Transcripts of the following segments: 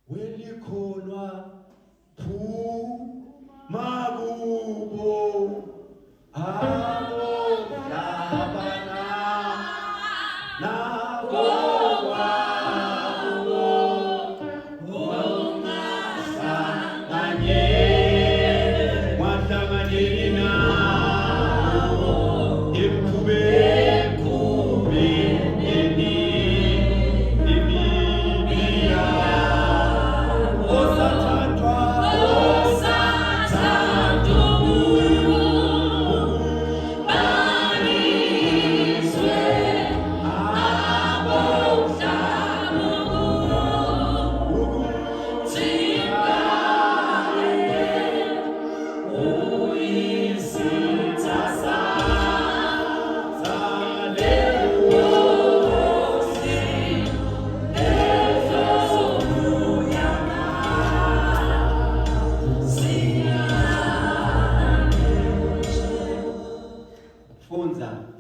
welikholwa phuma kubo abodabana nabo kwawo mwahlanganyeli nawo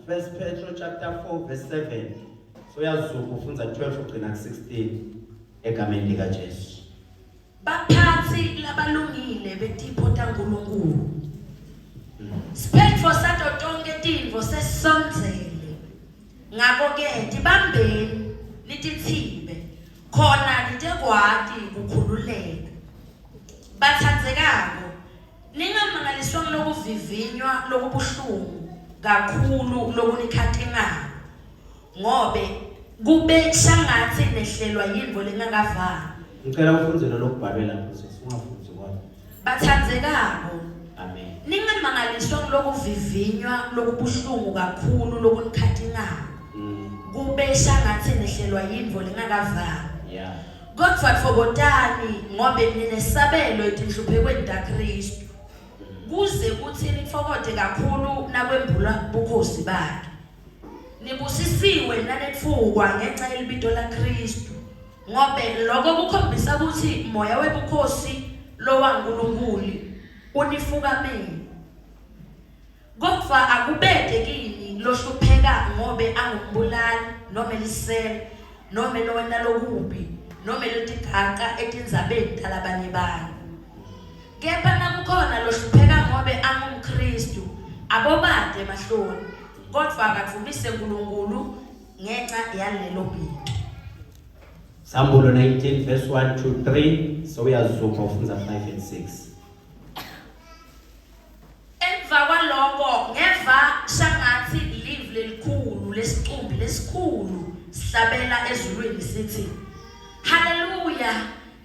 First Peter chapter 4 verse 7. So yazuka ufunza 12 ugcina 16 egameni lika Jesu. Baphathi labalungile betipho taNkulunkulu. Siphetfo sato tonke tintfo sesondzele. Ngako ke tibambeni nitithibe khona nitekwati kukhululeka. Bathandzekako ningamangaliswa lokuvivinywa lokubuhlungu kakhulu lokunikhathengako ngobe kube shangathi nehlelwa yinvo lengakavami. Ngicela ufundzele lokubhalwe lapho singafundzi kwayo. Bathandzekako amen. Ningamangaliswa lokuvivinywa lokubuhlungu kakhulu lokunikhathengako kube shangathi nehlelwa yinvo lengakavami. Yeah. Kodwa tfokotani ngobe ninesabelo etinhluphekweni taKristu. Kuze kuthi nitfokote kakhulu nakwembula bukhosi bakhe. Nibusisiwe nanetfukwa ngenxa yelibito laKristu. Ngobe lokho kukhombisa ukuthi moya webukhosi lowaNkulunkulu unifukamele. Kodwa akubede kini lohlupheka ngobe angumbulali noma elisele noma lowena lokubi noma lotigaqa etindzabeni talabanye bani. Kepha nakukhona lohlupheka ngobe angumKristu abobade mahloni kodwa akavumise uNkulunkulu ngenxa yalelo bito. Sambulo 19 verse 1 to 3. So uyazuka ufunza 5 and 6. Emva kwalokho ngeva shangathi live lelikhulu lesicumbi lesikhulu sihlabela ezulwini sithi haleluya.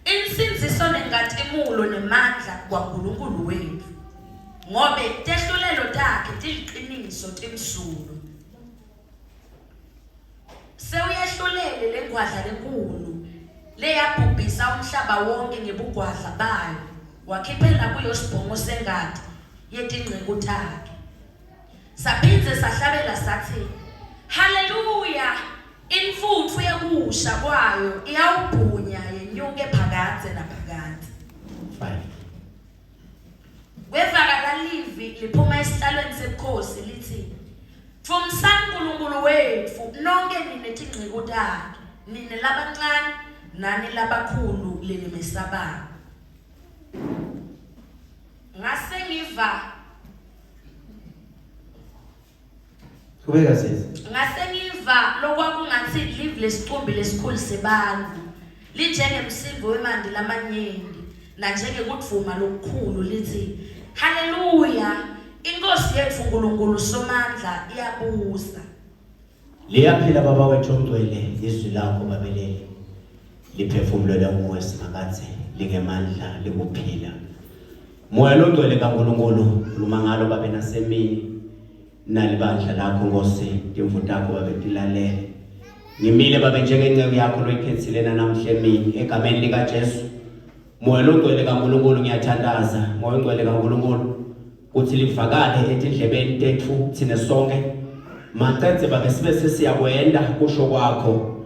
Insinziso nengatimulo nemandla kwaNkulunkulu wethu ngobe tehlulelo takhe tiliqiniso timsulu. Sewuyehlulele lengwadla lenkulu leyabhubhisa umhlaba wonke ngebugwadla bayo wakhiphela kuyo sibhongo sengadi yetingcebo takhe. Saphindze sahlabela sathi haleluya. Imfuthu yekusha kwayo iyawubhunya yenyuke phakathe naphakathe. 5. Kwevakala livi liphuma esihlalweni sebukhosi lithi Nkulunkulu wethu nonke ninetingcebo takhe nine labancane nani labakhulu lelimesabana. Ngase ngiva Kubeka sisi. Ngase ngiva lokwakungathi live lesicumbi lesikhulu sebantfu linjengemsindo wemandi lamanyenti nanjengekudvuma lokukhulu lithi haleluya. Inkosi yethu uNkulunkulu somandla iyabusa. Liyaphila baba wethu ongcwele izwi lakho babelele. Liphefumulela nguwe singathi lingemandla likuphila. Moya longcwele kaNkulunkulu khuluma ngalo babe nasemini. Nalibandla lakho Nkosi timvu takho babe tilalele. Ngimile babe njengenceku yakho loyikhethilena namhla emini egameni lika Jesu. Moya longcwele kaNkulunkulu ngiyathandaza moya ongcwele kaNkulunkulu uthi livakale etindlebeni tethu thine sonke. Maqedze babe sibe sesiyakwenda kusho kwakho.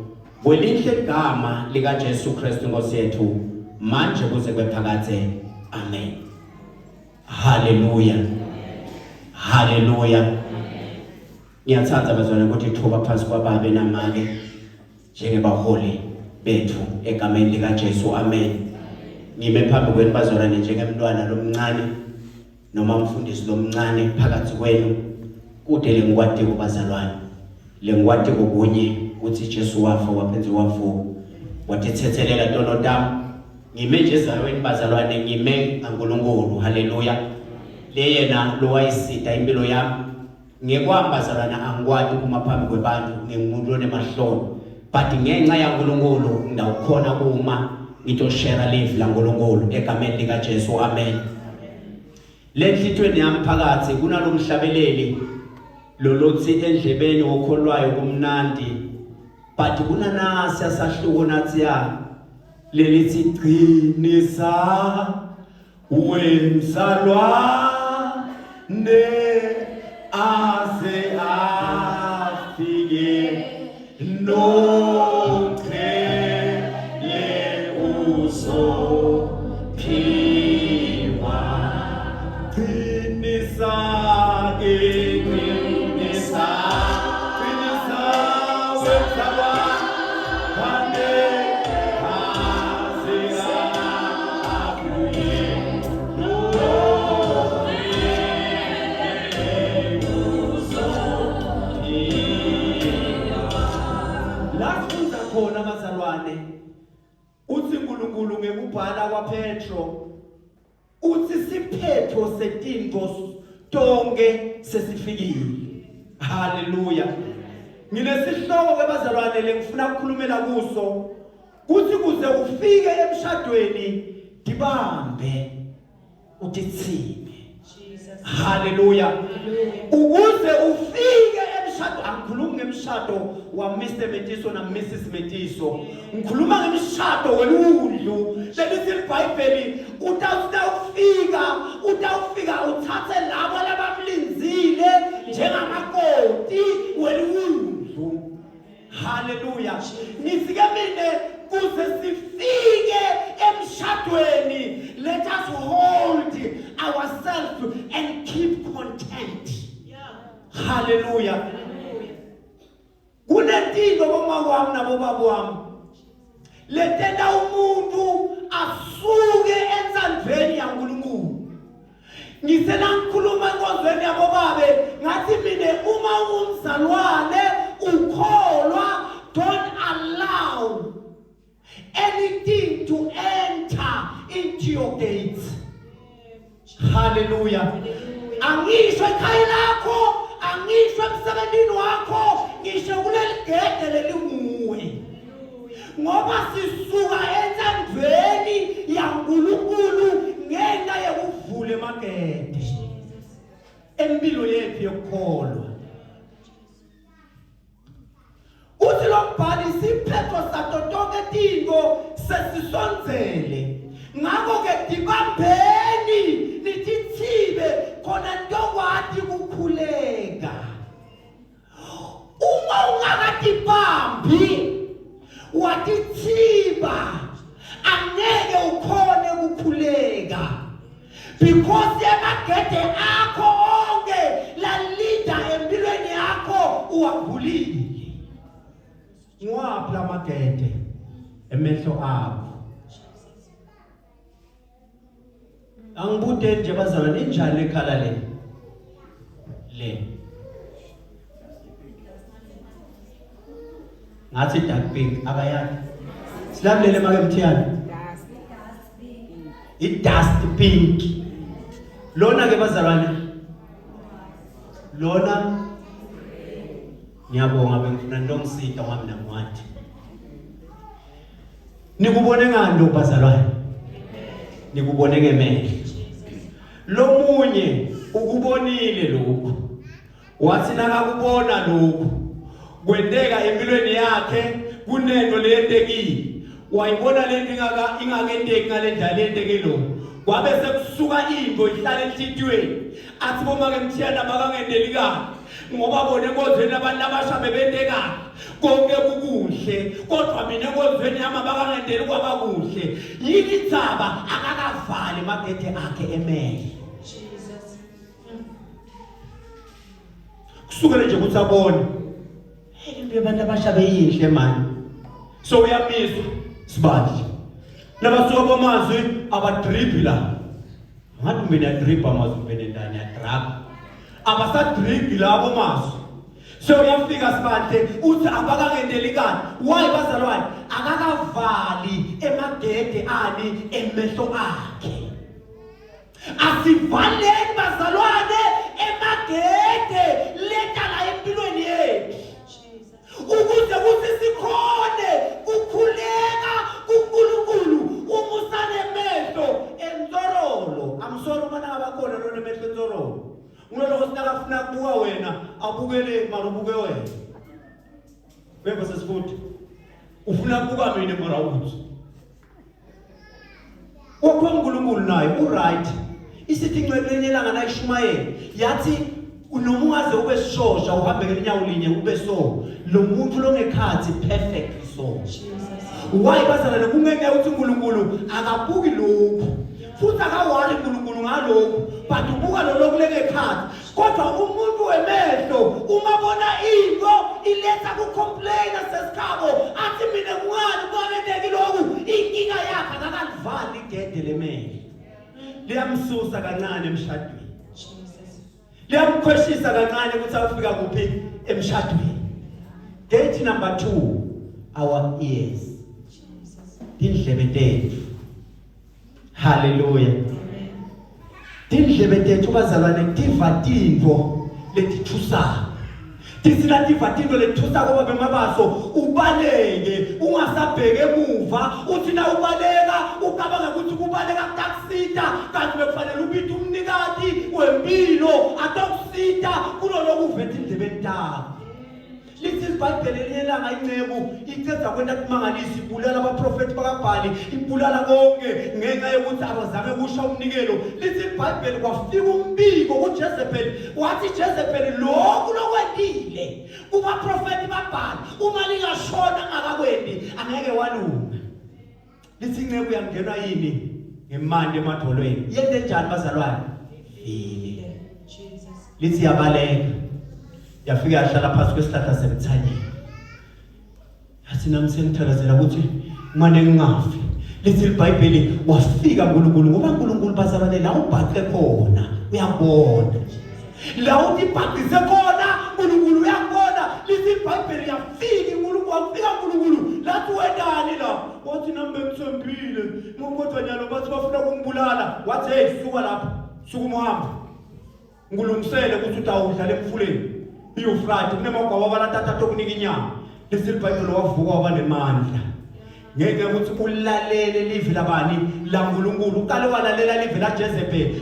Kwelihle igama lika Jesu Kristu Nkosi yethu manje kuze kwephakathe. Amen. Haleluya. Haleluya. Ngiyathatha bazwana ukuthi ithuba phansi kwababe namake njengebaholi bethu egameni lika Jesu amen. Ngime phambi kwenu bazalwane njengemntwana lomncane noma umfundisi lomncane phakathi kwenu kude lengikwadi kubazalwane lengikwadi kunye uthi Jesu wafa waphenza wavuka wathethethelela tonodam ngime nje ezalweni bazalwane ngime kaNkulunkulu haleluya le yena lo wayisida impilo yami ngekwambazalana angikwadi kuma phambi kwebantu ngingumuntu onemahloni but ngenxa yaNkulunkulu ngidawukhona uma ngitoshare live laNkulunkulu egameni lika Jesu amen. Lenhlithweni yami phakathi kunalomhlabeleli lolothi endlebeni okholwayo kumnandi but kunanasi asahluko nathi ya lelithi qinisa wemzalwane aze afike no le uso piwa qinisa qinisa wemzalwane aze afike no lafunza khona bazalwane uthi uNkulunkulu ngekubhala kwaPetro uthi siphetho setinto tonke sesifikile haleluya. Nginesihloko ke bazalwane lengifuna ukukhulumela kuso kuthi kuze ufike emshadweni dibambe utitsime haleluya. Ukuze ufike emshado angikhulumi ngemshado wa Mr Metiso na Mrs Metiso ngikhuluma ngemshado weludlu lelithi iBhayibheli utawufika uthathe labo labamlinzile njengamakoti weludlu haleluya. Nifike mine kuze sifike emshadweni let us hold ourselves and keep content haleluya. Kunetinto boma kwami nabo babo wami letenda umuntu asuke entsandweni yaNkulunkulu. Ngisela ngikhuluma enkonzweni yabo babe ngathi mine uma umzalwane ukholwa don't allow anything to enter into your gates hallelujah. Angisho ekhaya lakho angisho emsebenzini wakho ngisho kuleli gede lelinguwe ngoba sisuka entsandweni yaNkulunkulu ngenxa yokuvula emagede empilo yethu yokukholwa. Uthi lo mbhali siphetho sato tonke tinto sesisonzele ngakho ke dibambeni nitithibe khona ntokwadi kukhuleka. Uma ungakadibambi watithiba angeke ukhone kukhuleka because emagede akho onke la leader empilweni yakho uwavulile. Ngwaphi lamagede emehlo akho? Angibude nje bazalwane injani ekhala le ngathi dark pink abayani silamlele make mthiyani i-dust pink lona ke bazalwane lona ngiyabonga bengifuna ntongisida ngami namwathi nikubone ngani lo bazalwane nikubone ngemehlo lomunye ukubonile lokho wathi nakakubona lokho kwenteka empilweni yakhe kunento leyentekile wayibona lento ingakenteki ngalendlela lenteke lo kwabe sekusuka into ihlala enhlitweni athi bomake mthiyana makangenteli kahle ngoba bona enkonzweni abantu abasha bebenteka konke kukuhle kodwa mina enkonzweni yami abakangenteli kwabakuhle yini idzaba akakavali magede akhe emehlo kusukela nje ukuthi abone into yabantu abasha beyihle manje so uyamizwa sibali nabasuka bomazwi abadribula ngathi mina dribba amazwi mina ndani ya drug abasadribbi labo mazwi so uyafika sibandle uthi abakakendeli kani why bazalwane akakavali emagede ani emehlo akhe asivaleni bazalwane emagede letala empilweni yethu ukuze kuthi sikhone ukukhuleka kuNkulunkulu umusane emehlo entorolo amsoro mana abakhona lona emehlo entorolo Unaloko sinakafuna kubuka wena abukele mara ubuke wena bebe sesifuthi ufuna kubuka mina mara uthi Okwa uNkulunkulu naye uright isithi incwebeni elanga nayishumayela yathi unomungaze ube sishosha uhambe ngenyawo linye ube so lo muntu longekhathi perfect so why bazalwane kungeke uthi uNkulunkulu akabuki lokhu futhi akawali uNkulunkulu ngalokho but ubuka lo lokuleke ekhaya kodwa umuntu wemehlo umabona into iletha ku complain sesikhabo athi mina ngani kwabendeki lokhu inkinga yakhe akakalivali igede lemehlo liyamsusa kancane emshadweni liyamkhweshisa kancane ukuthi afika kuphi emshadweni date number 2 our ears indlebe tethu hallelujah indlebe tethu bazalwane tiva tinto letithusa tisina tiva tinto letithusa ngoba bemabaso ubaleke ungasabheke emuva uthi na ubaleka ucabanga ukuthi kubaleka kutakusita kanti bekufanele ubithe umnikati wempilo atakusita kulo lokuvetha indlebeni takho lithi iBhayibheli liyelanga inceku iceda kwenta kumangalisa ibulala abaprofeti bakaBhali ibulala konke ngenxa yokuthi abazame kusha umnikelo lithi iBhayibheli kwafika umbiko kuJezebeli wathi Jezebeli lokhu lokwendile kubaprofeti baBhali uma lingashona ngakakwendi angeke walunga lithi inceku yangenwa yini ngemande emadolweni yenze njani bazalwane Jesus lithi yabaleka yafika yahlala phansi kwesihlahla semthanyeni yathi nami sengithandazela ukuthi manje ngingafi lithi iBhayibheli wafika uNkulunkulu ngoba uNkulunkulu bazalwane la ubhaqe khona uyabona la uthi bhaqise khona uNkulunkulu uyabona lithi iBhayibheli yafika uNkulunkulu wafika uNkulunkulu lathi wendani la wathi nami bengithembile ngokodwa nyalo bathi bafuna ukungibulala wathi hey suka lapha suka umuhambe ngilungisele ukuthi utawudlala emfuleni Ufrati kunemagwa wabalatata tokunika inyama lesi iBhayibheli wavuka waba nemandla ngeke ukuthi ulalele livi labani la uNkulunkulu uqale walalela livi la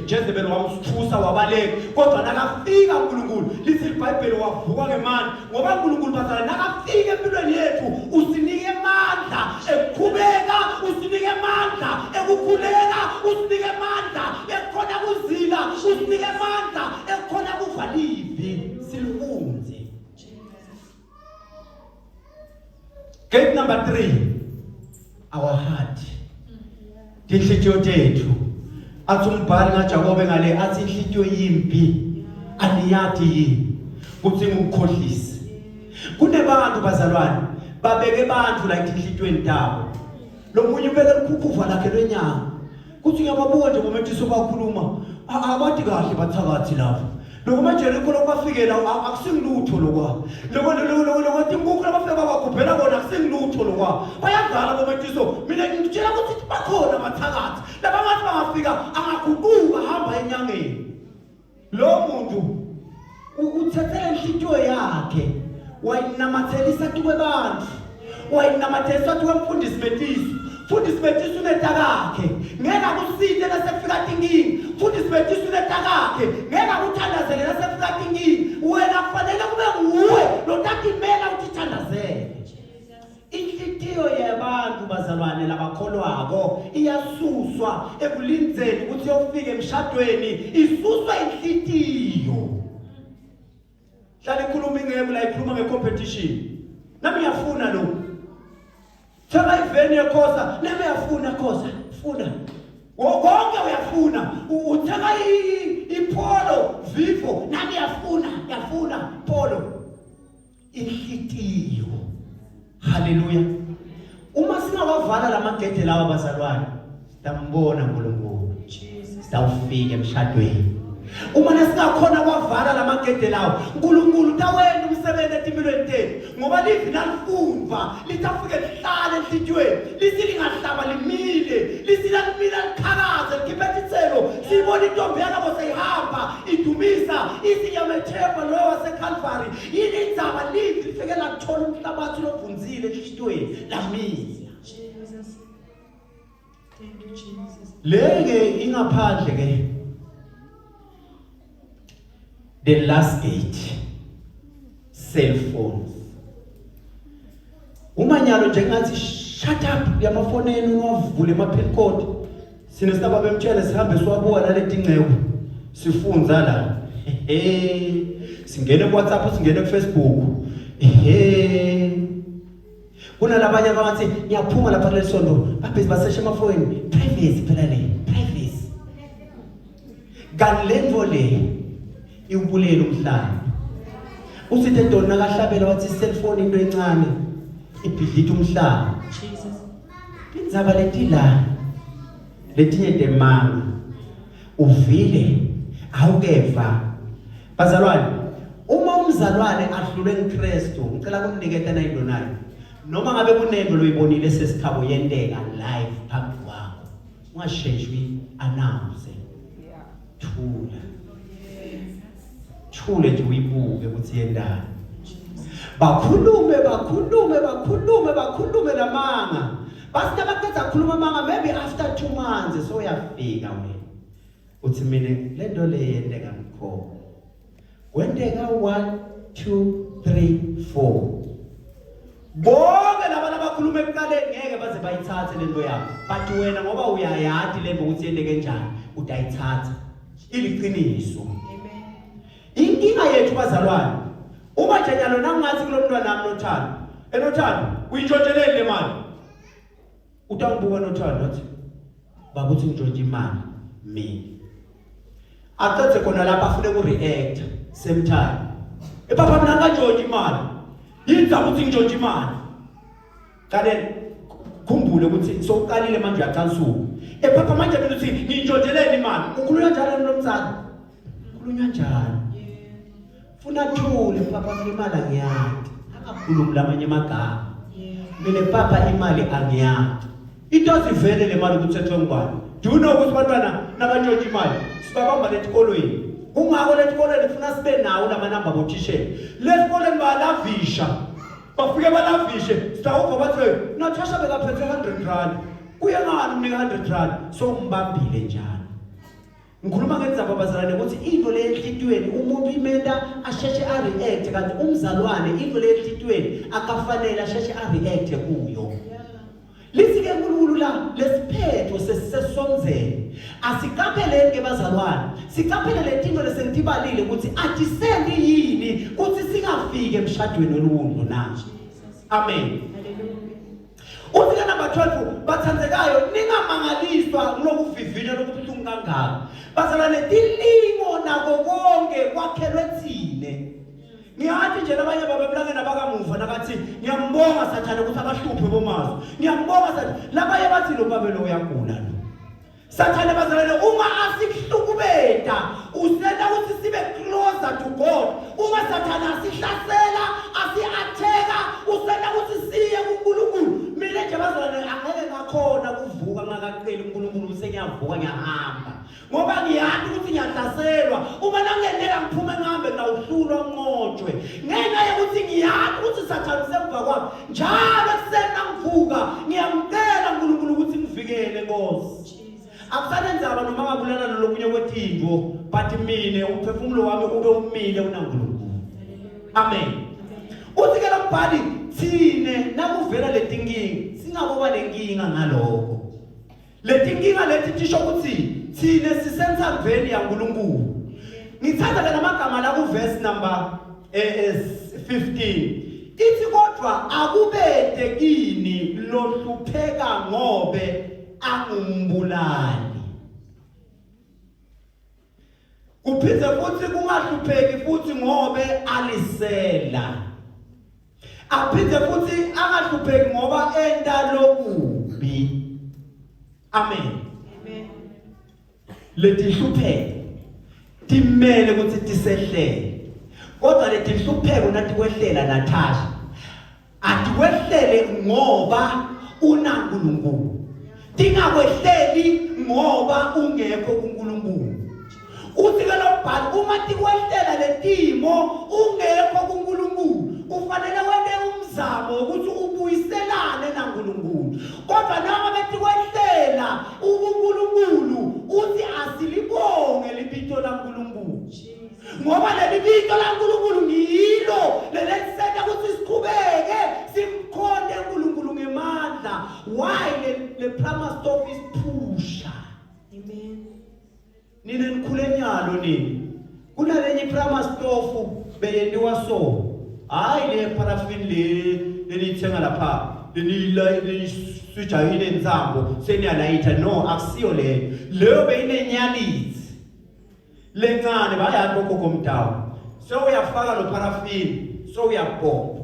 Jezebeli wamsithusa wabaleka kodwa nakafika uNkulunkulu lithi iBhayibheli wavuka ngemandla ngoba uNkulunkulu bazalwane nakafika empilweni yethu usinike amandla ekuqhubeka usinike amandla ekukhuleka usinike amandla ekhona kuzila usinike amandla ekhona kuvalivi silfunze gate number 3 our heart inhliziyo tethu athi umbhali ngaJakobe ngale athi inhliziyo yimpi aniyathi yini kuthi ngukhohlisi kunebantu bazalwane babeke abantu la inhliziyweni tabo lo munye ubeke ukuva lakhe lwenyanga kuthi ngiyababuka nje ngomethi sobakhuluma abathi kahle bathakathi lapho lokho manje lokho kwafikela akusingilutho lokwa lokho inkukhu labafika babagubhela bona akusingilutho lokwa bayadlala bometiso mina ngitshela ukuthi bakhona bathakathi labangathi bangafika angaguquka hamba enyangeni lo muntu uthethele inhliziyo yakhe wayinamathelisa kwebantu wayinamathelisa kumfundisi Metiso Fundisi Metiso netakakhe ngeke akusinde nasefika tinkingi Fundisi Metiso netakakhe ngeke akuthandazele nasefika tinkingi wena kufanele kube nguwe lotakimela ukuthandazele inhliziyo yabantu bazalwane labakholwako iyasuswa ekulinzeni ukuthi yofike emshadweni isuswa inhliziyo hlala ikhuluma ingeke la ikhuluma ngecompetition nami yafuna lo Thema iveni ekhosa neme yafuna khosa funa konke uyafuna uthenga ipolo vivo nami yafuna polo inhliziyo haleluya Uma singawavala lamagede lawa bazalwane, sitambona uNkulunkulu. Sitawufika emshadweni. Uma nasingakhona kwavala lamagede lawo, uNkulunkulu utawenda umsebenzi etimpilweni tethu. Ngoba livi nalifumva, litafike lihlale enhlitiyweni, lisingahlaba limile, lisingalimila likhalaze, likhiphe isithelo, sibona intombi yakho seyihamba, idumisa, isinyamethemba loyo waseCalvary. Yini indzaba livi lifike lathola umhlabathi lovunzile enhlitiyweni, lamila. Jesus. Thank you, Jesus. Lenge ingaphandle ke. The last gate, cell phones. Umanyalo njengathi shut up yamafoneni unwavule ama-pin code. Sine sinaba bemtshele sihambe siwabuka naleti ngceku. Sifunza la. Singene ku-WhatsApp, singene ku-Facebook. Kunalabanye abathi ngiyaphuma lapha kuleli sonto, babhizi baseshe emafonini. Privacy phela le, privacy. Kanti le nto le iwubulela umhlaba. Usithi edona kahlabela wathi cellphone into encane ibhidlitha umhlaba. Jesus. Indzaba leti la letinye demanga uvile awukeva. Bazalwane, uma umzalwane ahlulwe nguKristu, ngicela kumniketa nayidonayo. Noma ngabe kunento loyibonile sesikhabo yenteka live phambi kwakho, ungasheshwi announce. Thula. Thule nje uyibuke ukuthi yendani. Bakhulume lamanga. Basi nabaqeda khuluma amanga maybe after 2 months so uyafika wena. Uthi mina lento le yenteka ngikho. Wenteka 1 2 3 4. Bonke labantu abakhuluma ekuqaleni ngeke baze bayithathe lento yakho. But wena ngoba uyayazi lento ukuthi yenteke kanjani, utayithatha. Iliqiniso. Inkinga yethu bazalwane, uma njalo nangathi kulo mntwana nami noThando, enoThando uyintshontsheleni le mali. Utambuka noThando wathi baba uthi ngitshontshe imali mina. Athathe khona lapha afune ku-react same time. Papa mina ngantshontshe imali. Yindzaba ukuthi ngitshontshe imali. Kanti khumbule ukuthi soqalile manje uyaqansuka. Papa manje mina uthi ngitshontsheleni imali. Ukhulunywa njalo nomzali. Ukhulunywa njalo. Funa thule papa imali angiyati. Akakhulumi lamanye amagama. Mina papa imali angiyati. Into sivele le mali kuthethwe ngubani? Do you know ukuthi bantwana nabantshontshe imali sibabamba letikolweni? Kungako letikolweni funa sibe nawo lamanamba bothishela. Letikolweni balavisha. Bafike balavishe. Sitawuva bathi Natasha bekaphethe 100 rand. Kuye ngani umnika 100 rand? So umbambile njalo. Ngikhuluma ngendzaba bazalwane ukuthi into le enhlitiyweni umuntu imenda asheshe a-react kanti umzalwane into le enhlitiyweni akafanele asheshe a-react kuyo. Lithi-ke uNkulunkulu la lesiphetho sesisonzele. Asikapheleni ke bazalwane. Sikaphele letinto lesengitibalile ukuthi adisendi yini ukuthi singafike emshadweni olungu na. Amen. Uthi ke number 12 bathandzekayo ningamangaliswa kulokuvivinya lokubuhlungu kangaka. Bazalwane tilimo nako konke kwakhelwe thine. Ngiyathi nje nabanye babemlangena abakamuva nakathi ngiyambonga Sathane ukuthi abahluphe bomazo. Ngiyambonga Sathane labaye bathi lo babelo uyagula lo. Sathane bazalwane uma asikuhlukubeta usenda ukuthi sibe closer to God. Uma Sathane asihlasela asi-atheka usenda ukuthi siye kuNkulunkulu. Mina nje bazalwane angeke ngakhona kuvuka ngakaqeli uNkulunkulu sengiyavuka ngiyahamba. Ngoba ngiyathi ukuthi ngiyahlaselwa uma nangeneka ngiphume ngihambe ngawuhlulwa nqotshwe. Ngenxa yokuthi ngiyathi ukuthi Sathane usemva kwami. Njalo ekuseni ngivuka ngiyamcela uNkulunkulu ukuthi ngivikele Nkosi. Akusanenzaba noma ngabulala nolokunye kwetindwo but mina umphefumulo wami ube umile unaNkulunkulu. Amen. Uthi ke lombhali thine nakuvela letinkinga singaboba lenkinga ngalokho. Letinkinga leti tisho ukuthi thine sisensaveni yaNkulunkulu. Ngithanda ke namagama la ku verse number 15. Ithi kodwa akubede kini lohlupheka ngobe angumbulali. Kuphinde futhi kungahlupheki futhi ngobe alisela. aphinde futhi angahlupheki ngoba enda lokubi. Amen. Amen. Leti hlupheko timele ukuthi tisehlele. Kodwa leti hlupheko nathi kwehlela Natasha. Atikwehlele ngoba unaNkulunkulu. Tingakwehleli ngoba ungekho kuNkulunkulu. Uthi ke lo mbhalo uma tikwehlela letimo ungekho kuNkulunkulu ufanele wene umzamo ukuthi ubuyiselane naNkulunkulu. Kodwa noma betikwehlela uNkulunkulu uthi asilibonge libito laNkulunkulu. Ngoba leli bito laNkulunkulu ngilo lelisenza ukuthi siqhubeke simkhonde uNkulunkulu ngemandla. Why le promise of is pusha. Amen. Nina nikhule nyalo nini kunalenye promise of beyendiwa so hayi le paraffin le nithenga lapha le sujayile nzambo seniyalayitha no akusiyo leyo beyinenyalithi lencane bayathi kokho mdawo so uyafaka lo paraffin so uyabomba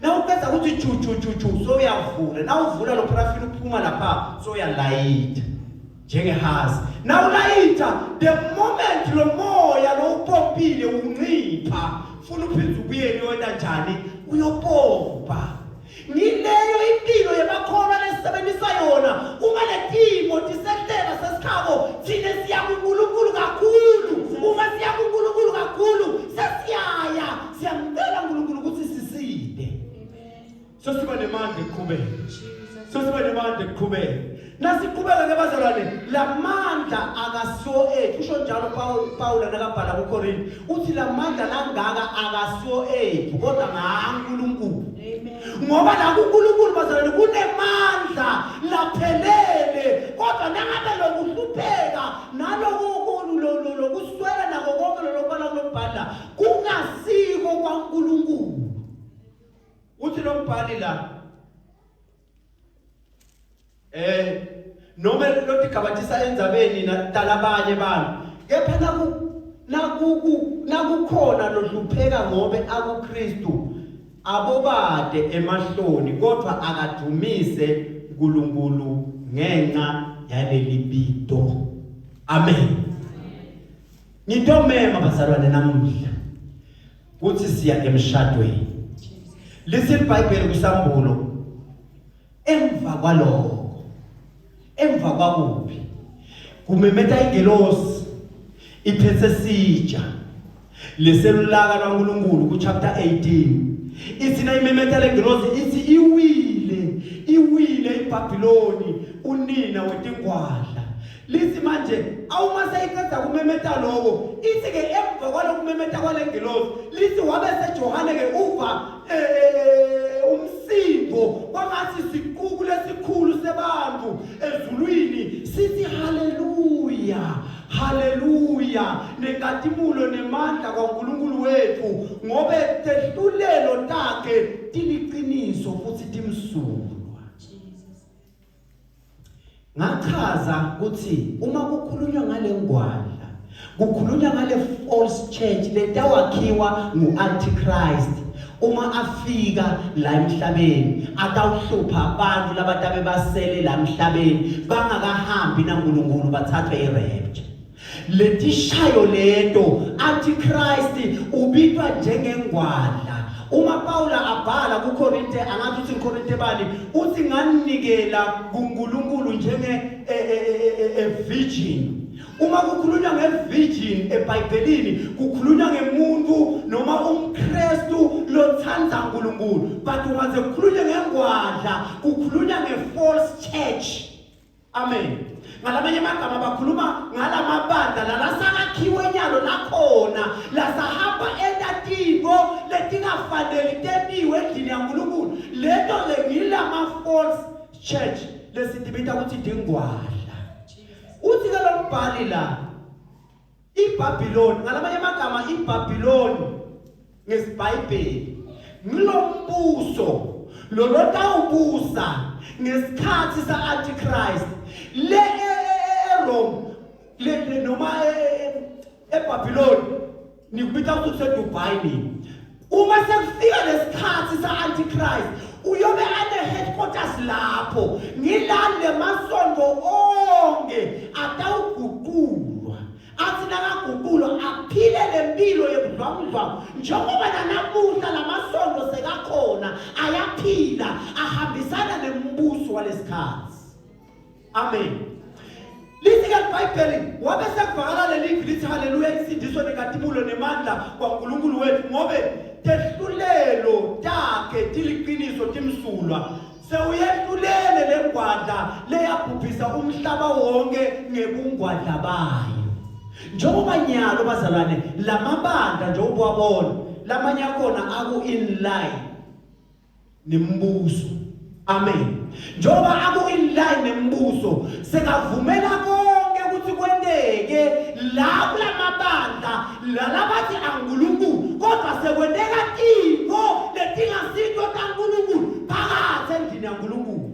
na ukwenza ukuthi chu so uyavula na uvula lo paraffin uphuma lapha so uyalayitha njengehazi na ulayitha the moment lo moya lo upompile uncipha funa uphinda ubuyele wena njani uyopompa. Ngileyo impilo yebakholwa lesisebenzisa yona uma letimo tisehlela sesikhabo thina siya kuNkulunkulu kakhulu. Uma siya kuNkulunkulu kakhulu sesiyaya siyamcela uNkulunkulu ukuthi siside. So siba nemandla eqhubeke. So siba nemandla eqhubeke. Nasiqhubeka ke bazalwane lamandla akasiyo ethu. Usho njalo Paul nakabhala kuKorinte uthi lamandla langaka akasiyo ethu kodwa ngaNkulunkulu. Ngoba la kuNkulunkulu bazalwane kunemandla laphelele kodwa nangabe lokuhlupheka lokuswela nako konke lokubala kulobhala kungasiko kwaNkulunkulu. Uthi lo mbhali la noma lothi gabathisa endzabeni natalabanye abantu kepha nakukhona lohlupheka ngobe akuKristu abobade emahloni kodwa akadumise uNkulunkulu ngenxa yaleli bito. Amen. Ngitomema bazalwane namuhla kuthi siya emshadweni. Listen iBhayibheli kuSambulo emva kwalokho emva kwakuphi kumemeta ingelosi iphethe sija leselulaka laNkulunkulu ku chapter 18 isina imemeta lengelosi ithi iwile iBhabhiloni unina wetingwadla. Lithi manje awuma seyiqeda kumemeta lokho ithi ke emva kwalokho kumemeta kwalengelosi lithi wabe seJohane ke uva umsindo kwangathi siquku lesikhulu sebantu ezulwini sithi haleluya haleluya nekatimulo nemandla kwaNkulunkulu wethu ngobe tehlulelo takhe tiliqiniso futhi timsulwa. Ngachaza ukuthi uma kukhulunywa ngale ngwadla kukhulunywa ngale false church letawakhiwa nguAntichrist. Uma afika la emhlabeni atawuhlupha abantu labatabe basele la emhlabeni bangakahambi naNkulunkulu bathathwe irapture. Letishayo leto Antichrist ubitwa njengengwadla. Uma Paula abhala kuKorinte angathi uthi kuKorinte bani uthi nganikela kuNkulunkulu njenge virgin. Uma kukhulunywa ngevirgin eBhayibhelini kukhulunywa ngemuntu noma umKristu lothanda uNkulunkulu. But uma kukhulunywa ngengwadla kukhulunywa ngefalse church. Amen. Ngalamanye amagama bakhuluma ngalamabandla lalasakhiwe nyalo lakhona lasahamba endatiko letingafanele temiwe endlini yaNkulunkulu. Leto ngilama false church lesitibita ukuthi dingwadla. Uthi ke lo mbhali la iBhabhiloni ngalamanye amagama iBhabhiloni ngesiBhayibheli ngilombuso lolotawubusa ngesikhathi sa-Antichrist le eRome le noma eBhabhiloni nikubita ukuthi kuseDubai nini uma sekufika lesikhathi sa-antichrist uyobe ane-headquarters lapho ngilale masongo onke atawuguqulwa athi nakaguqulwa aphile lempilo yebudlwangudlwangu njengoba nanamuhla lamasonto sekakhona ayaphila ahambisana nembuso walesikhathi. Amen. Lithi kaBhayibheli wabe sekuvakala leli lithi haleluya insindiso nekatimulo nemandla kwaNkulunkulu wethu ngobe tehlulelo takhe tiliqiniso timsulwa sewuyehlulele lengwadla leyabhubhisa umhlaba wonke ngebungwadla bayo. Njengoba nyalo bazalwane lamabandla njengoba wabona lamanye akhona aku in line nembuso. Amen. Njengoba aku in line nembuso sekavumela konke ukuthi kwendeke la kulamabandla lalabathi aNkulunkulu kodwa sekwendeka into letingasinto kaNkulunkulu phakathi endini yaNkulunkulu.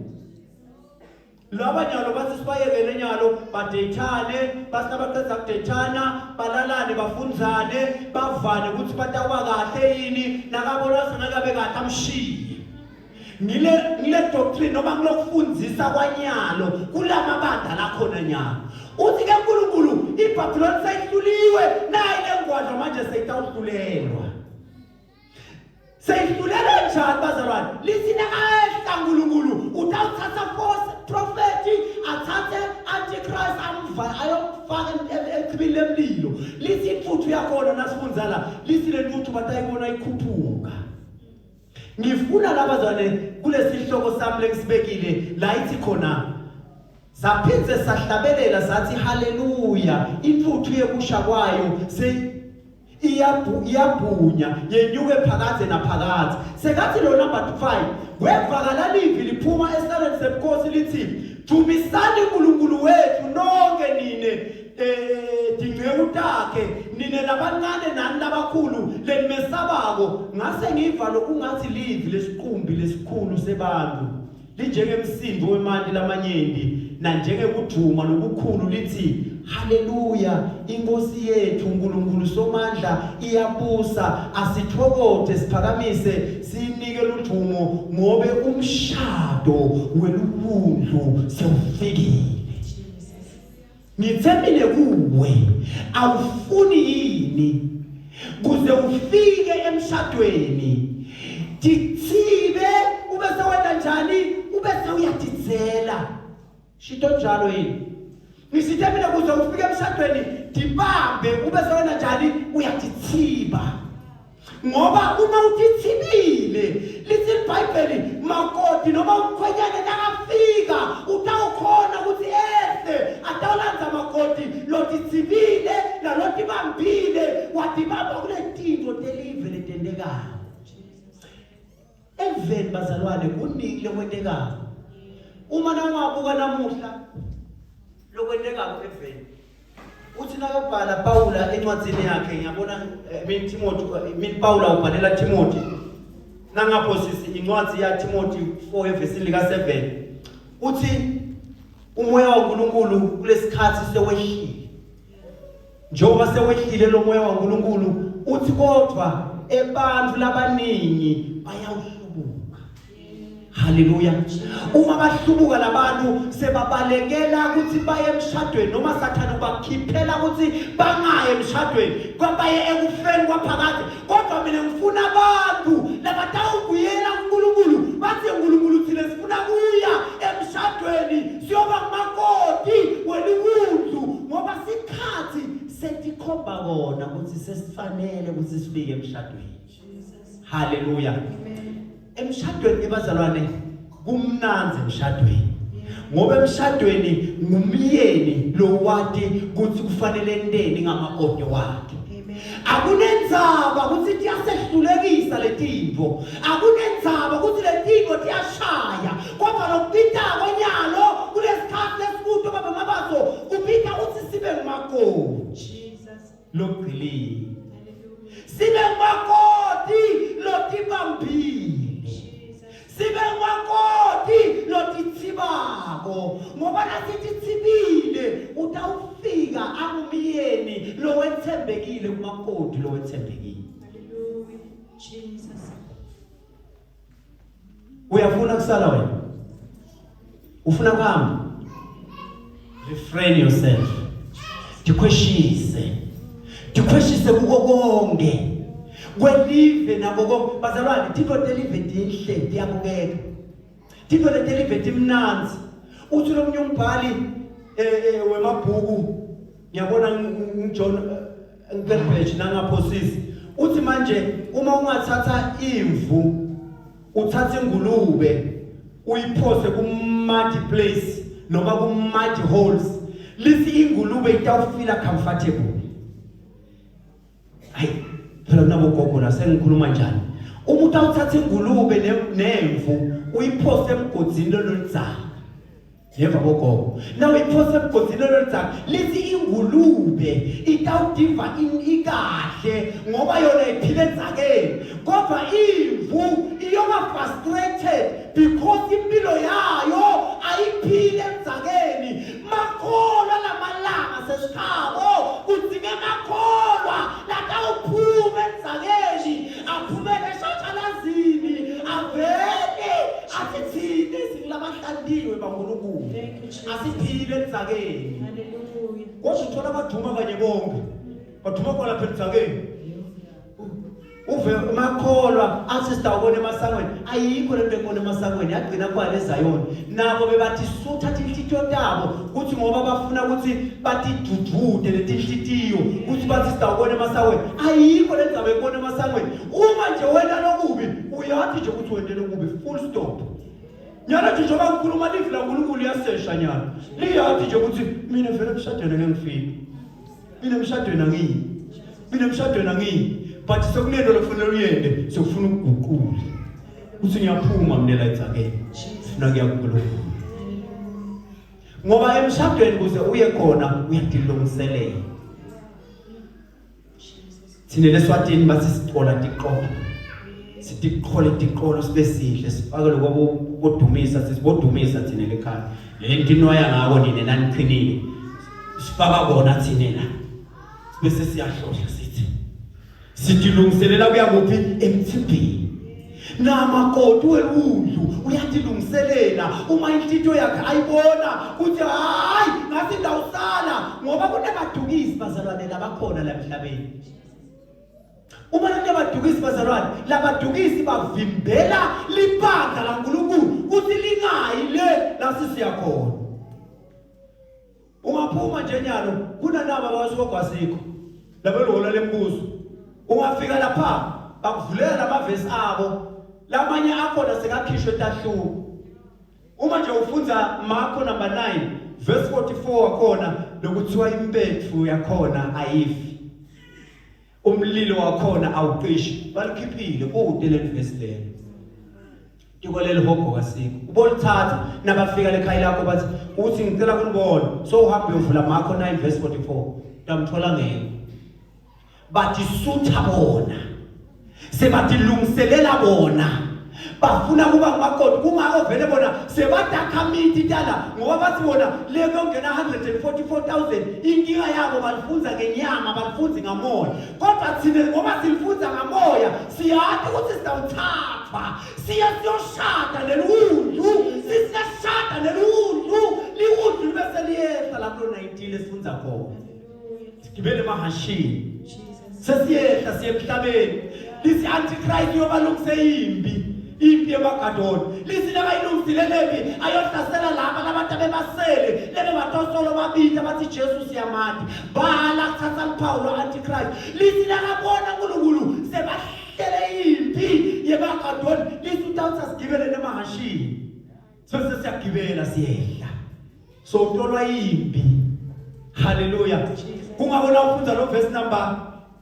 Laba nyalo bathi sibayekele nyalo badethane basinabaqedza kudethana balalane bafundzane bavane ukuthi batawa kahle yini nakabona singakabe kahle amshiye. Ngile doctrine noma ngilokufundzisa kwanyalo kulamabandla lakhona nyalo uthi ke uNkulunkulu iBabylon seyihluliwe nayi lengwadla manje seyitawuhlulelwa. Seyihlulela njani bazalwane? Lithi nakahla uNkulunkulu utawuthatha prophet athathe antichrist ayomfaka echibini lemlilo. Lithi imfuthu yakhona nasifunza la lithi lentuthu batayibona ikhuphuka. Ngifuna labazwane kulesihloko sami lengisibekile la ithi khona saphinze sahlabelela sathi haleluya intuthu yekusha kwayo iyabhunya yenyuke phakathi naphakathi. Sekathi lo number 5 wevakala livi liphuma esihlalweni semkhosi lithi dumisani uNkulunkulu wethu nonke nine dingceku takhe nine labancane nani labakhulu lenimesabako. Ngase ngiva lokungathi livi lesiqumbi lesikhulu sebantu linjengemsindo wemali lamanyenti nanjengekuduma lokukhulu lithi haleluya inkosi yethu uNkulunkulu somandla iyabusa asithokoze siphakamise sinike ludumo ngobe umshado welubundlu sewufikile. Ngithembile kuwe awufuni yini kuze ufike emshadweni dithibe ube sewenda njani ube sewuyadizela shito njalo yini. Ngisithembile kuze ufike emshadweni dibambe ube sewenda njani uyadithiba ngoba uma udithibile lithi iBhayibheli makoti noma umkhwenyane nakafika utawukhona ukuthi ehle atawulanza makoti lodithibile nalodibambile wadibamba kuletinto telive letendekayo. Eveni bazalwane kunikile kwentekayo uma nangabuka namuhla lokwentekayo eveni uthi nakabhala Paula encwadzini yakhe ngiyabona Paula ubhalela Timothy nangapho sisi incwadzi ya Timothy 4 verse lika 7 uthi umoya waNkulunkulu kulesikhathi sewehlile. Njengoba sewehlile lo moya waNkulunkulu uthi kodwa ebantfu labaningi bayawuhlubuka. Haleluya. Uma bahlubuka labantu sebabalekela ukuthi baye emshadweni noma sathana bakhiphela ukuthi bangaye emshadweni kwabaye ekufeni kwaphakathi. Kodwa mina ngifuna abantu labatawubuyela kuNkulunkulu bathi uNkulunkulu thina sifuna kuya emshadweni siyoba makoti welubundlu ngoba sikhathi setikhomba kona ukuthi sesifanele ukuthi sifike emshadweni. Haleluya. Emshadweni bazalwane kumnanzi emshadweni ngoba emshadweni ngumyeni lo wathi ukuthi kufanele enteni ngamakoti wakhe. Akunendzaba ukuthi tiyasehlulekisa letinto akunendzaba ukuthi letinto tiyashaya kodwa lokubitako nyalo kulesikhathi lesikude baba mabazo kubita ukuthi sibe ngumakoti logqilile sibe ngumakoti lotibambile sibe ngumakoti lotithibako ngoba nasitithibile utawufika angumyeni lowethembekile kumakoti lowethembekile. Jesus. Uyafuna kusala wena? Ufuna kwami? Refrain yourself. Dikweshise kuko konke. Kwelive nabo konke. Bazalwane, titho telive dinhle diyabukeka. Titho letelive dimnanzi. Uthi lo mnye umbhali wemabhuku ngiyabona ngiJohn ngipelpage nangaphosisi. Uthi manje uma ungathatha imvu uthatha ingulube uyiphose ku-muddy place noma ku-muddy holes, lisi ingulube itawufila comfortable. Hayi phela nabo gogo la sengikhuluma njani, uma utawuthatha ingulube nemvu uyiphose emgodzini loludzaka, yeva bogogo, nawe iphose emgodzini loludzaka, lisi ingulube itawudiva ikahle ngoba yona iphile enzakeni, kodwa imvu iyoba frustrated because impilo yayo ayiphile enzakeni. Makholwa lamalanga sesikhabo kudinge makholwa latawuphuma enzakeni, aphumele eshatshalazini, avele athi thina singamahlandiwe baNkulunkulu asiphile enzakeni. Hallelujah. Kodwa uthola abaduma kanye bonke baduma khona phela enzakeni. Uve makholwa athi sitawubona emasangweni, ayikho lento ekona emasangweni, yagcina kwale eZayoni. Nabo bebathi suthatha inhlitiyo tabo kuthi ngoba bafuna ukuthi bathi dudude letinhlitiyo kuthi bathi sitawubona emasangweni, ayikho lento zabe ekona emasangweni. Uma nje wena lokubi uyathi nje ukuthi wena lokubi, full stop. Nyana nje njengoba ngikhuluma live la uNkulunkulu uyasesha nyana, liyathi nje ukuthi mina vele emshadweni ngeke ngifike, mina emshadweni angiyini, but sokunento lokufanele uyende sokufuna ukuguqula uthi ngiyaphuma mina la enzakeni, funa kuyakuNkulunkulu. Ngoba emshadweni kuze uye khona uyadilungiselela. Thina leSwatini bathi siqola tiqolo, sitiqole tiqolo sibe sihle, sifake lokho bodumisa, sisibodumisa thina lekhaya, lento inoya ngako nina naniqinile sifaka bona thina la bese siyahlohla sitilungiselela kuya kuphi emthimbeni. Namakoti weludlu uyadilungiselela uma inhlitiyo yakhe ayibona ukuthi hayi ngathi ndawusala, ngoba kunabadukisi bazalwane labakhona la emhlabeni. Uma labadukisi bazalwane, labadukisi bavimbela libandla laNkulunkulu ukuthi lingayi le la sisiyakhona. Ungaphuma nje nyalo kunanaba abasokwasikho labelola lembuzo, ungafika lapha bakuvulela amavesi abo, lamanye akhona sekakhishwe tahluko. Uma nje ufunza Marko number 9 verse 44 akhona lokuthiwa impethu yakhona ayifi, umlilo wakhona awuqishi, balikhiphile kude le verse lelo. Tikolele hogo kasikho ubolithatha nabafika lekhaya lakho bathi uthi ngicela kunibona, so uhambe uyovula Marko 9 verse 44 tamthola ngeke. Bathi sutha bona, sebatilungiselela bona, bafuna kuba ngumakoti, kungako vele bona sebatakhamiti tala ngoba bathi bona leko ngena 144,000 inkinga yabo balifunza ngenyama, balifunzi ngamoya. Kodwa thina ngoba silifunza ngamoya siyathi ukuthi sitawuthathwa siyoshada neludlu, sisiyashada neludlu, liwudlu bese liyehla lapho 19 esifunza khona. Sigibele mahashini sesiyehla siye emhlabeni, lisi antichrist yobalungise impi yeMagadoni, lisi labayilungisilelebi ayohlasela laba labantu abebasele lebe batosolo babili abathi Jesu siyamati bala kuthatha luphawu lo-antichrist. Lisi lakabona uNkulunkulu sebahlele impi yeMagadoni, lisi utawuthi sigibele nemahashini, sesiyagibela siyehla so utolwa impi. Hallelujah. Kungabona ufunza lo verse number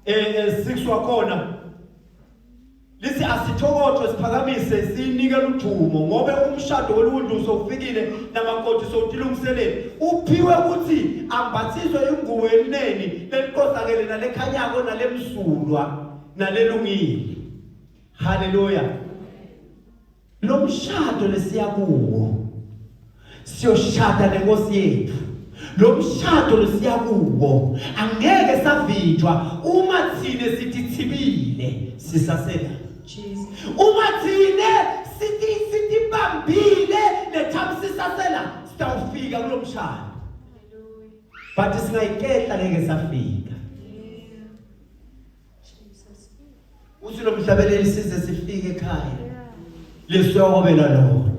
6 wakhona, lisi asithokothwe siphakamise sinikele udumo ngoba umshado woluntu sofikile namakoti sotilungiselele, uphiwe ukuthi ambathiswe ingubo elineni leliqosakele nalekhanyako nalemsulwa nalelungile. Hallelujah. Lo mshado lesiya kuwo siyoshada nenkosi yethu, lo mshado lesiya kuwo angeke savinjwa uma thine sithi thibile sisasela. Jesus. Uma thine sithi bambile lethamsisasela sitawufika kulomshado. But singayiketla ngeke safika. Uthi lo mhlabeleli size sifike ekhaya. Lesiyokobela lona.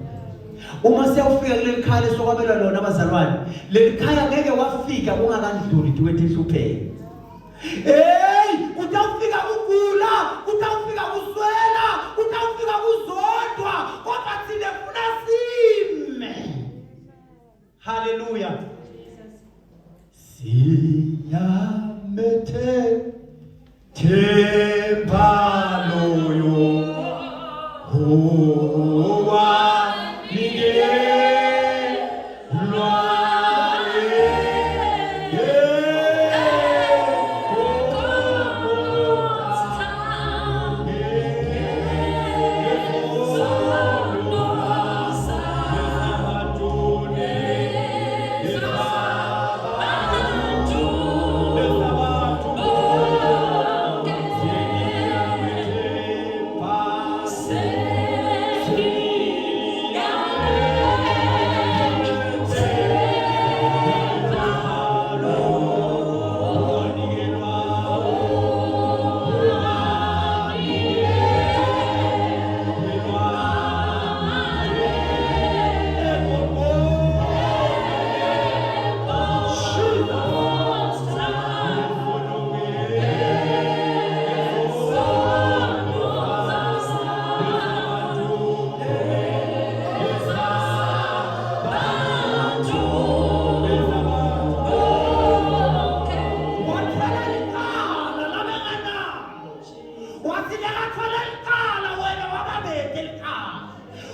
Uma siyawufika kuleli khaya lesiyokobela lona abazalwane, leli khaya ngeke wafika ungakandluli duwethu ihlupheke. Hey, utawufika ukugula, utawufika kuswela, utawufika kuzodwa, kodwa thina funa sime. Hallelujah. Siyamethe Tempaloyo Hoa Nige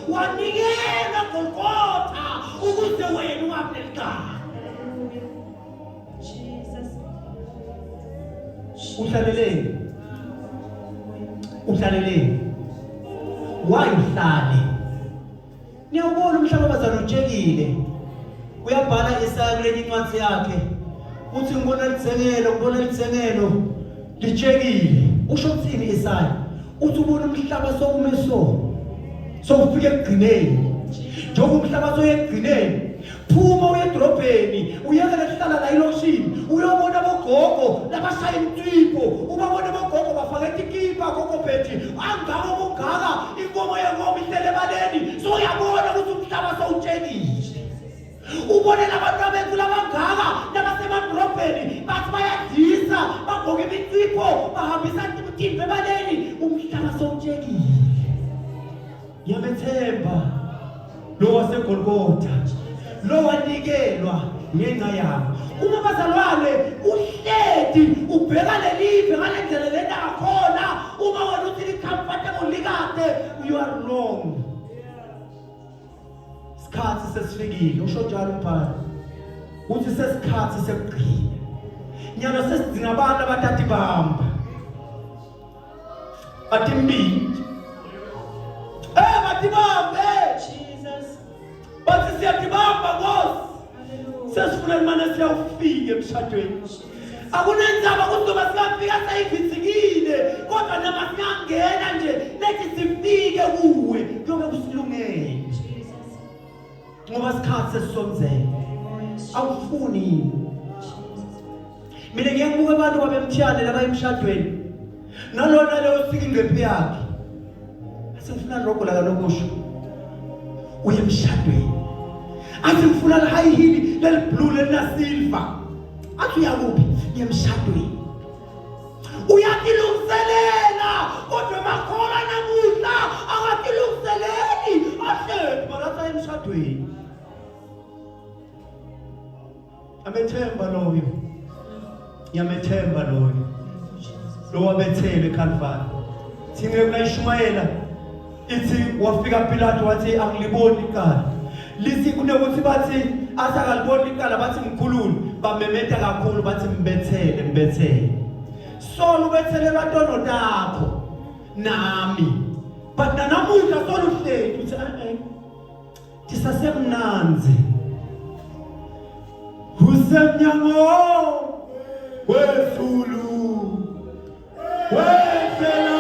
wanikela Golgotha ukuze wena ungabelekani. Jesus. Uhlaleleni wayihlale niyabona umhlaba abazali utshekile uyabhala Isaya kuleli incwadi yakhe uthi ngibona litsengelo litshekile. Usho uthini Isaya? Uthi ubona umhlaba sokume sowufike ekugcineni. Njengoba umhlaba soye ekugcineni, phuma uye edrobheni, uyekele hlala la iloshini, uyobona abogogo labashaya imtwipo, ubabona abogogo bafaka ikipa gogo bethi angaka bongaka inkomo yenkomo ihlele baleni. So uyabona ukuthi umhlaba sowutshekile. Ubone labantu abethu labangaka nabasemadrobheni bathi bayadisa bagoke imtwipo bahambisa imtimbe baleni. Umhlaba sowutshekile. Ngiyamethemba lo waseGolgotha, lo wanikelwa ngenxa yakho. Uma bazalwane uhledi ubheka lelive ngalendlela lena ngakhona, uma wena uthi comfortable likade, you are wrong. Isikhathi sesifikile, usho njalo umbhalo. Uthi sesikhathi sekugcina. Nyalo sesidinga abantu abathatha ibamba. Atimbili. Batibambe Jesus. bathi siyatibamba Nkosi. Sesifuna imane siyawufika emshadweni. Akunenzaba ukuthi ngoba singafika sayivitsikile, kodwa nama singangena nje lethi sifike kuwe kuyobe kusilungele. Ngoba isikhathi sesisonzele. Awufuni. Mina ngiyakubuka abantu babemthiyane laba emshadweni. Nalona leyo sika ingqephi yakhe. Sifuna rogo la kalokusho uye emshadweni athi ngifuna la high heel leli blue lena silver athi uyakuphi emshadweni uyatilungiselela kodwa makhola namuhla akatilungiseleli ahleli balatha emshadweni. Amethemba loyo, ngiyamethemba loyo lo wabethele eKalvari. Thine kunayishumayela ithi wafika Pilato wathi angiliboni icala. Lithi kunokuthi bathi asakaliboni icala bathi mkhululi, bamemeta kakhulu bathi mbethele. Solo ubethele batono takho nami. But namuhla solo uhleli uthi tisasemnanzi. Usemnyango wezulu wezela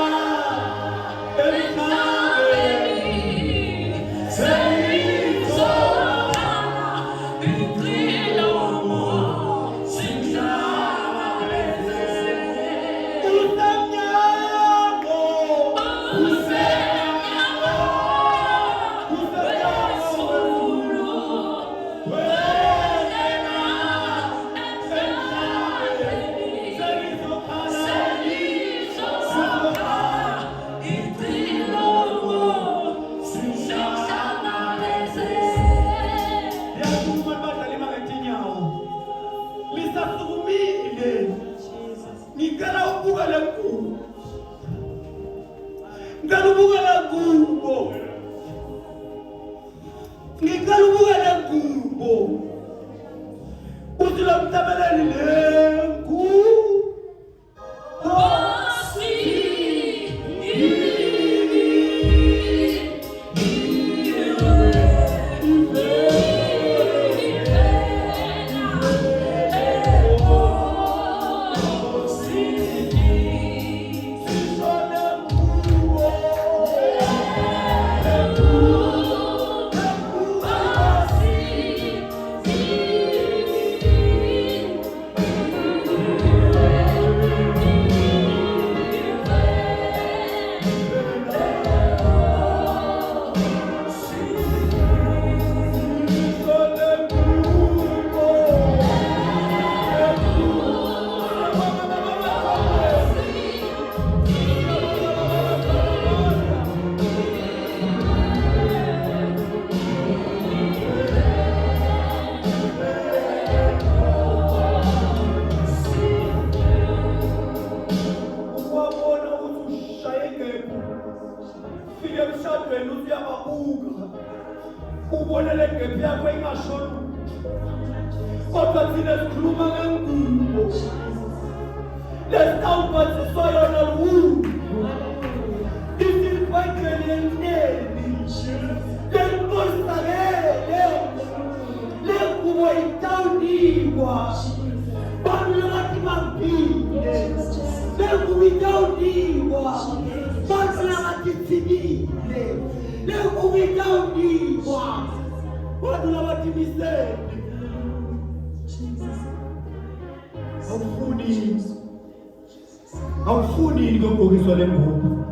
awufuni ngokugokiswa lembubu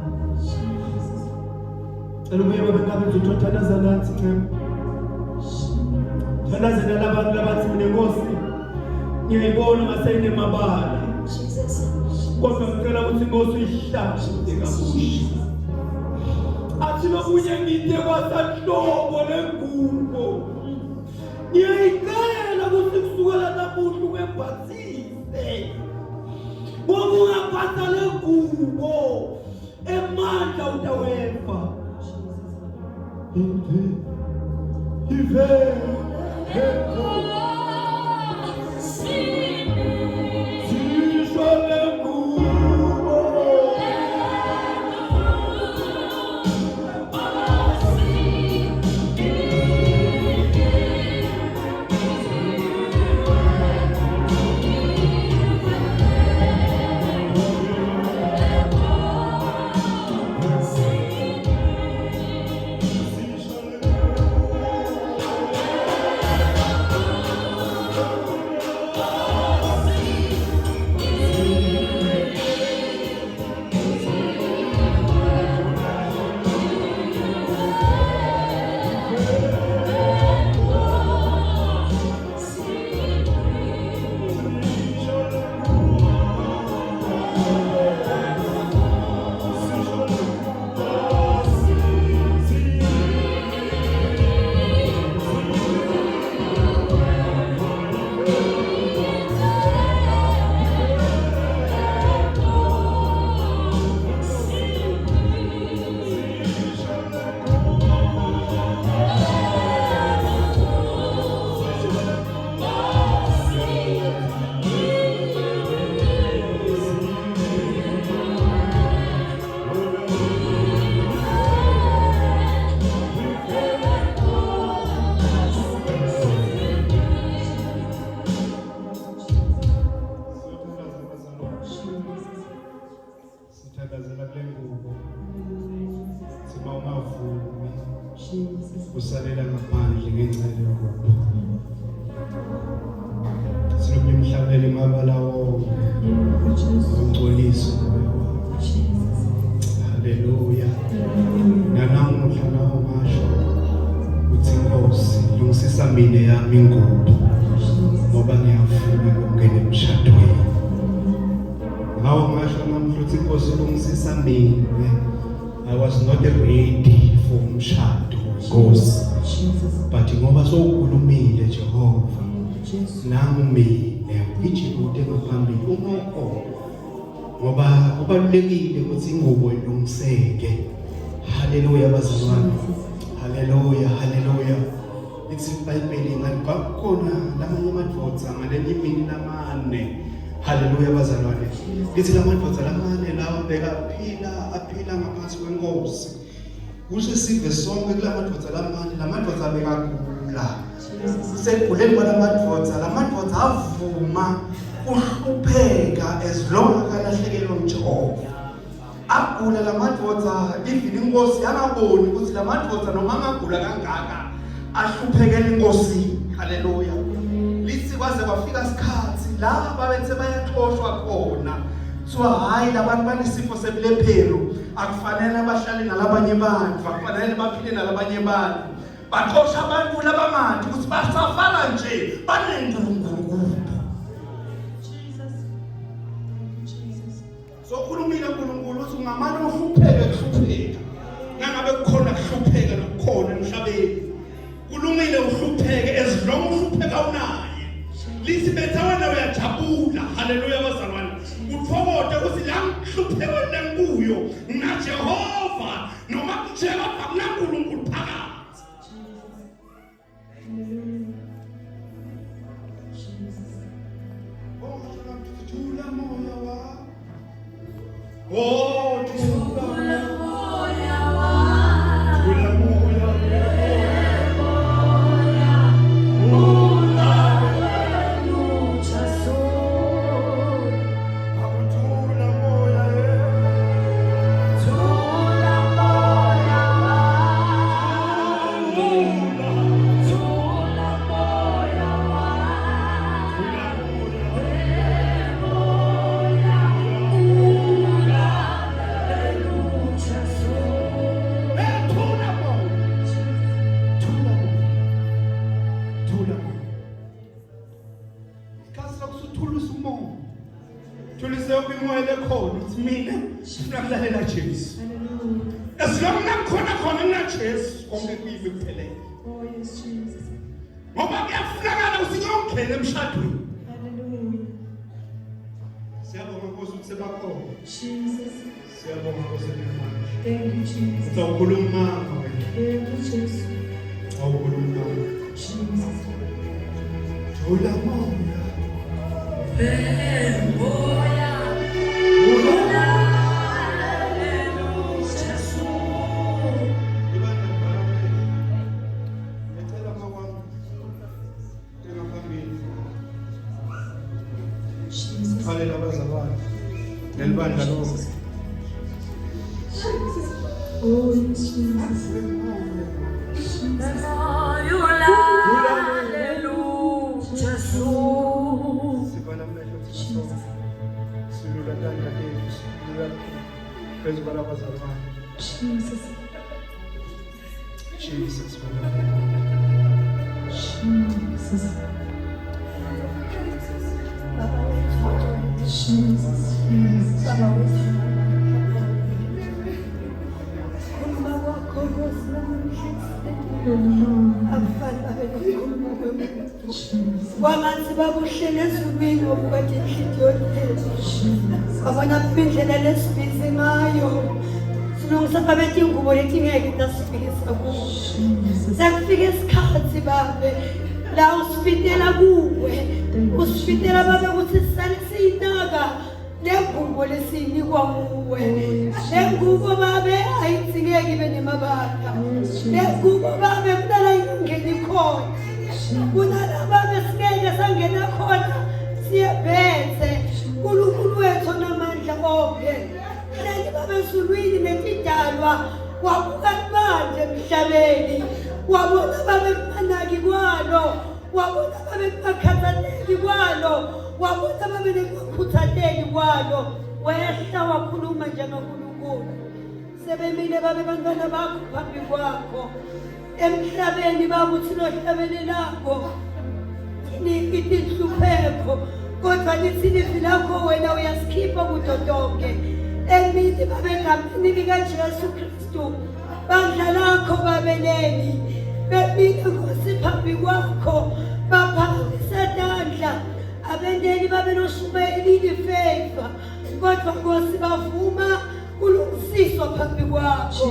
elubuye babengabe ngizothandaza nathi ncema thandazela labantu labathi mina Nkosi ngiyibona ngasayine mabala kodwa ngicela ukuthi Nkosi uyihlashile kabusha athi nokunye ngide kwasanhlobo lengubo ngiyayicela ukuthi kusukela namuhla ungembhathise ungaphatha lengubo emandla utawefa Ive usalela ngaphandle ngenxa yokuba sinomhlabele mabala wonke ungcolisa haleluya nanamuhla nawo masho uthi Nkosi lungisisa mina yami ingubo ngoba ngiyafuna ukungena emshadweni ngawo masho namuhla uthi Nkosi lungisisa mina I was not ready for umshado Nkosi but ngoba sowukhulumile Jehova nami mina ijikude ngaphambili umoko ngoba kubalulekile ukuthi ingubo ilungiseke haleluya bazalwane haleluya haleluya ethi iBhayibheli ngani kwakhona lamanye amadoda lamadvodza ngalenye imini lamane. Haleluya bazalwane. Lithi lamadvodza lamane lawa aphila ngaphansi kwenkosi. Kusho sive sonke kulamadvodza lamane, lamadvodza bekagula. Sekuguleni kwalamadvodza, lamadvodza avuma uhlupheka as long akalahlekelwa uJehova. Agula lamadvodza even inkosi yangaboni ukuthi lamadvodza noma angagula kangaka ahluphekela inkosi. Haleluya. Lithi kwaze kwafika isikhathi la babethe bayaxoshwa khona. So hayi labantu banesifo sebulephero akufanele abahlale nalabanye abantu, akufanele baphile nalabanye abantu. Baxosha abantu labamanje ukuthi basafala nje baneNkulunkulu. So ukhulumile uNkulunkulu uthi ungamane uhlupheka. Nangabe kukhona kuhlupheka nokukhona emhlabeni. Kulungile uhlupheke as long uhlupheka unaye. Lithi betha wena uyajabula. Haleluya bazalwane. Uthokoze ukuthi la ngihlupheka lenkuyo naJehova noma kuJehova kunaNkulunkulu phakathi. Thula moya wa. Oh, thula moya wa. Thula moya nakulalela Jesu. As long nakhona kunaJesu konke kuyive kuphelele. Oh yes, Jesus. Ngoba kuyafunakala usiyongena emshadweni. Hallelujah. Siyabonga Nkosi ukuthi sebakhona. Jesus. Siyabonga Nkosi namanje. Thank you, Jesus. Uzokhuluma wena. Thank you, Jesus. Awukhuluma. Jesus. Thula moya. Moya. Haleluya bazalwane. Nelibandla lo. Oh yes, Jesus. Wamanzi babuhlele ezulwini obukade inhliziyo yethu. Abona indlela lesibhizi ngayo. Silungisa babethi ingubo lethi ngeke ndasifikisa kuwo. Sekufika isikhathi babe la usifitela kuwe. Usifitela babe ukuthi sisale siyinaka lengubo lesinikwa kuwe. Lengubo babe ayithingeki ibe nemabala. Lengubo babe kudala ingeni khona. Kunalaba besingeke sangena khona siyebhethe uNkulunkulu wethu namandla onke. Hleli babezulwini netidalwa wabuka manje emhlabeni. Wabona babe manaki kwalo, wabona babe bakhathaleli kwalo, wabona babe nekukhuthaleli kwalo. Wehla wakhuluma njengoNkulunkulu. Sebemile babe bantwana bakho phambi kwakho. Emhlabeni babuthi lohlabelelako nikithi hlupheko kodwa lithi livi lakho wena uyasikhipha kudo donke. Emini babegameni likaJesu Kristu bandla lakho babeleli bebile Nkosi phambi kwakho baphakamisa tandla abendeli babenoshumayeli favor kodwa Nkosi bavuma kulungisiswa phambi kwakho.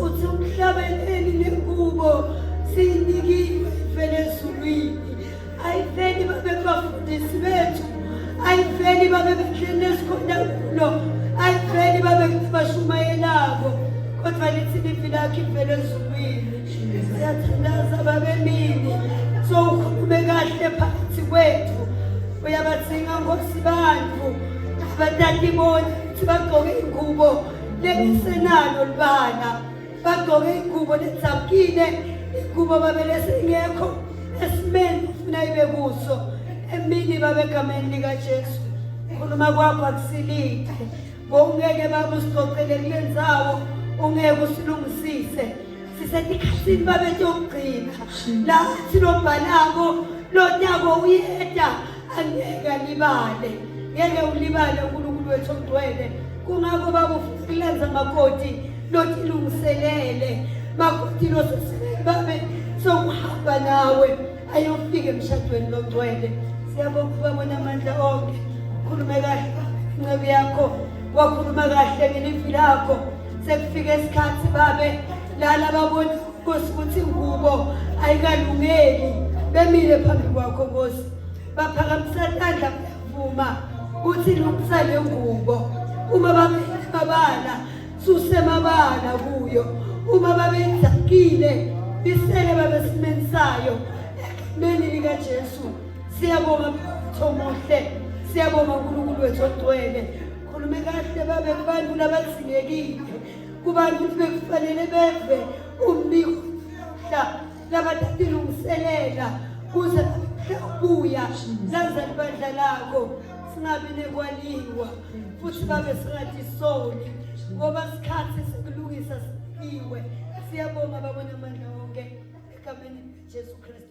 Uthi umhlabeleli nengubo sinikiwe vele ezulwini ayiveli babe abafundisi bethu ayiveli babe behleli esikhona kulo, ayiveli babe bashumayelabo, kodwa lithi livi lakho ivele ezulwini. Siyathandaza babemini, so ukhulume kahle phakathi kwethu, uyabadzinga Nkosi bantu abatati bona ukuthi bagqoke ingubo lengisenalo libana, bagqoke ingubo ledzabukile, ingubo babele singekho esimeni ufuna ibe kuso. Emini babe egameni likaJesu, ukhuluma kwakho akusilide, ngokungeke baba usixoxele kule ndzawo, ungeke usilungisise. Sisetikhathini babe tokugcina la sinobhalako lonyako uyeda, angeke alibale, ngeke ulibale uNkulunkulu wethu ongcwele. Kungakho baba ufuna ukulenza makoti lotilungiselele, makoti losesibeni babe sokuhamba nawe ayofika emshadweni longcwele. Siyabonga ubabona amandla onke, ukhulume kahle incebe yakho, wakhuluma kahle ngelivi lakho. Sekufika isikhathi babe lala babona Nkosi ukuthi ingubo ayikalungeli, bemile phambi kwakho Nkosi, baphakamisa isandla bavuma ukuthi lungisa le ngubo. Uma babe mabala susemabala kuyo, uma babe idzakile bisele babe simeni sayo egameni likaJesu. Siyabonga Thomuhle, siyabonga uNkulunkulu wethu ogcwele. Khulume kahle babe kubantu labadzingekile, kubantu ukuthi bekufanele beve umbiko labatilungiselela kuze ubuya lazali bandla lakho, singabi nekwaliwa futhi babe singathi soli, ngoba isikhathi sikulungisa sikiwe. Siyabonga babona amandla onke egameni likaJesu Kristu.